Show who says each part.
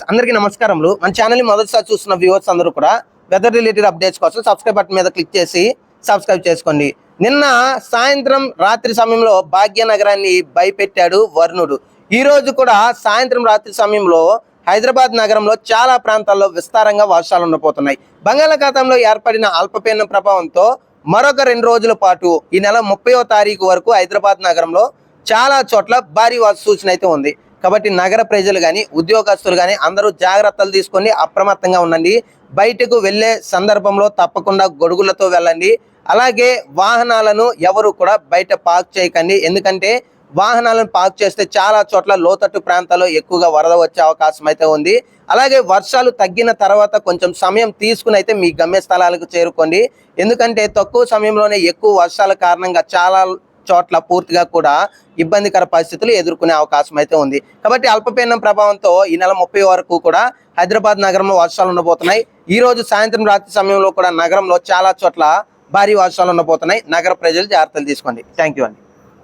Speaker 1: అందరికీ నమస్కారములు. మన ఛానల్ ని మొదటిసారి చూస్తున్న వ్యూవర్స్ అందరూ కూడా వెదర్ రిలేటెడ్ అప్డేట్స్ కోసం సబ్స్క్రైబ్ బటన్ మీద క్లిక్ చేసి సబ్స్క్రైబ్ చేసుకోండి. నిన్న సాయంత్రం రాత్రి సమయంలో భాగ్యనగరాన్ని భయపెట్టాడు వరుణుడు. ఈ రోజు కూడా సాయంత్రం రాత్రి సమయంలో హైదరాబాద్ నగరంలో చాలా ప్రాంతాల్లో విస్తారంగా వర్షాలు ఉండబోతున్నాయి. బంగాళాఖాతంలో ఏర్పడిన అల్పపీడన ప్రభావంతో మరొక 2 రోజుల పాటు ఈ నెల 30వ తారీఖు వరకు హైదరాబాద్ నగరంలో చాలా చోట్ల భారీ వర్ష సూచన అయితే ఉంది. కాబట్టి నగర ప్రజలు కానీ ఉద్యోగస్తులు కానీ అందరూ జాగ్రత్తలు తీసుకొని అప్రమత్తంగా ఉండండి. బయటకు వెళ్ళే సందర్భంలో తప్పకుండా గొడుగులతో వెళ్ళండి. అలాగే వాహనాలను ఎవరు కూడా బయట పార్క్ చేయకండి. ఎందుకంటే వాహనాలను పార్క్ చేస్తే చాలా చోట్ల లోతట్టు ప్రాంతాల్లో ఎక్కువగా వరద వచ్చే అవకాశం అయితే ఉంది. అలాగే వర్షాలు తగ్గిన తర్వాత కొంచెం సమయం తీసుకుని అయితే మీ గమ్యస్థలాలకు చేరుకోండి. ఎందుకంటే తక్కువ సమయంలోనే ఎక్కువ వర్షాల కారణంగా చాలా చోట్ల పూర్తిగా కూడా ఇబ్బందికర పరిస్థితులు ఎదుర్కొనే అవకాశం అయితే ఉంది. కాబట్టి అల్పపీడనం ప్రభావంతో ఈ నెల 30 వరకు కూడా హైదరాబాద్ నగరంలో వర్షాలు ఉండబోతున్నాయి. ఈ రోజు సాయంత్రం రాత్రి సమయంలో కూడా నగరంలో చాలా చోట్ల భారీ వర్షాలు ఉండబోతున్నాయి. నగర ప్రజలు జాగ్రత్తలు తీసుకోండి. థ్యాంక్ యూ అండి.